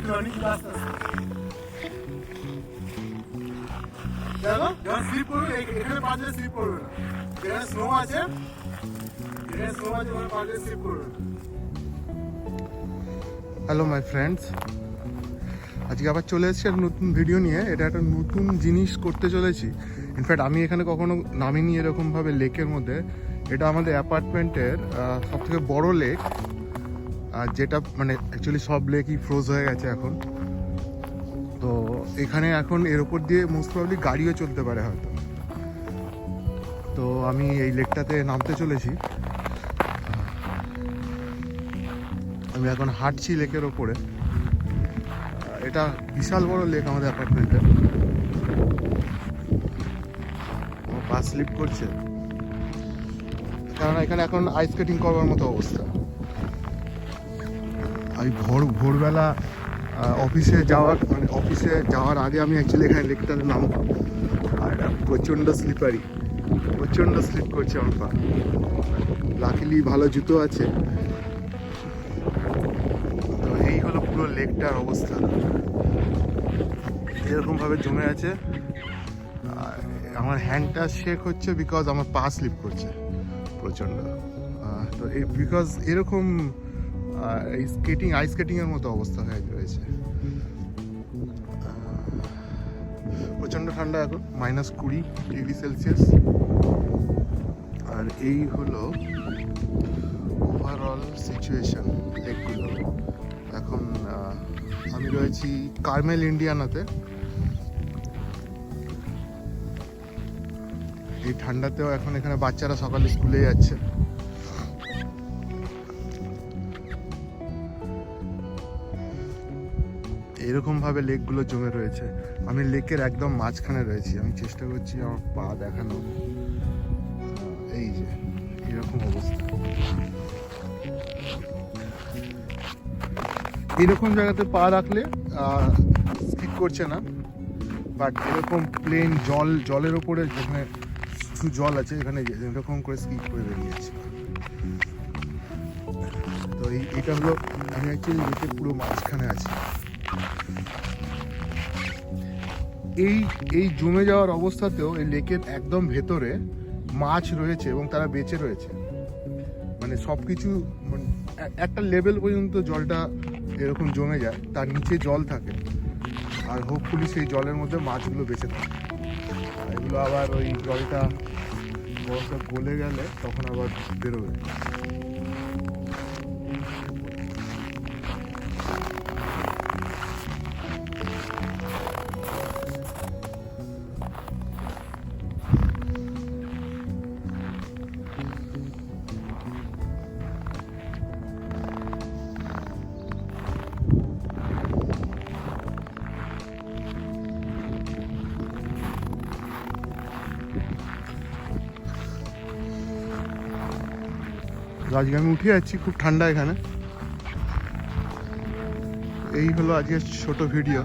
Johnny আস্তে আস্তে দেখো যখন স্লিপ করবে এখানে পা দিলে স্লিপ করবে না, যেখানে স্নো আছে ওখানে পা দিলে স্লিপ করবে না। হ্যালো মাই ফ্রেন্ডস, আজকে আবার চলে এসেছি একটা নতুন ভিডিও নিয়ে। এটা একটা নতুন জিনিস করতে চলেছি। ইনফ্যাক্ট আমি এখানে কখনো নামিনি এরকমভাবে লেকের মধ্যে। এটা আমাদের অ্যাপার্টমেন্টের সবথেকে বড় লেক, যেটা মানে অ্যাকচুয়ালি সব লেকই ফ্রোজ হয়ে গেছে এখন। তো এখানে এখন এর ওপর দিয়ে মোস্ট প্রবলি গাড়িও চলতে পারে হয়তো। তো আমি এই লেকটাতে নামতে চলেছি। আমি এখন হাঁটছি লেকের ওপরে। এটা বিশাল বড় লেক আমাদের অ্যাপার্টমেন্টে। আমার পা স্লিপ করছে কারণ এখানে এখন আইস স্কেটিং করবার মতো অবস্থা। আমি ভোরবেলা অফিসে যাওয়ার আগে আমি অ্যাকচুয়ালি এখানে লেকটাতে নামবো। আর প্রচণ্ড স্লিপ করছে আমার পা। লাকিলি ভালো জুতো আছে। তো এই হলো পুরো লেকটার অবস্থা, এরকমভাবে জমে আছে। আমার হ্যান্ডটা শেক হচ্ছে বিকজ আমার পা স্লিপ করছে প্রচণ্ড। তো বিকজ এরকম আইস স্কেটিংয়ের মতো অবস্থা হয়ে রয়েছে। প্রচণ্ড ঠান্ডা, এখন -20°C। আর এই হলো ওভারঅল সিচুয়েশন লেকগুলো। এখন আমি রয়েছি কার্মেল, ইন্ডিয়ানাতে। এই ঠান্ডাতেও এখন এখানে বাচ্চারা সকালে স্কুলে যাচ্ছে। এরকমভাবে লেকগুলো জমে রয়েছে। আমি লেকের একদম মাঝখানে রয়েছি। আমি চেষ্টা করছি আমার পা দেখানো। এই যে এরকম অবস্থা। এরকম জায়গাতে পা রাখলে স্লিপ করছে না, বাট এরকম প্লেন জলের ওপরে যেখানে শুধু জল আছে, এখানে এরকম করে স্লিপ করে বেরিয়েছে। তো এইটা হলো, আমি অ্যাকচুয়ালি লেকের পুরো মাঝখানে আছি। এই জমে যাওয়ার অবস্থাতেও এই লেকের একদম ভেতরে মাছ রয়েছে এবং তারা বেঁচে রয়েছে। মানে সব কিছু একটা লেভেল পর্যন্ত জলটা এরকম জমে যায়, তার নিচে জল থাকে। আর হোপফুলি সেই জলের মধ্যে মাছগুলো বেঁচে থাকে। এগুলো আবার ওই জলটা বরফটা গলে গেলে তখন আবার বেরোবে। আজকে আমি উঠে যাচ্ছি, খুব ঠান্ডা এখানে। এই হলো আজকের ছোট ভিডিও।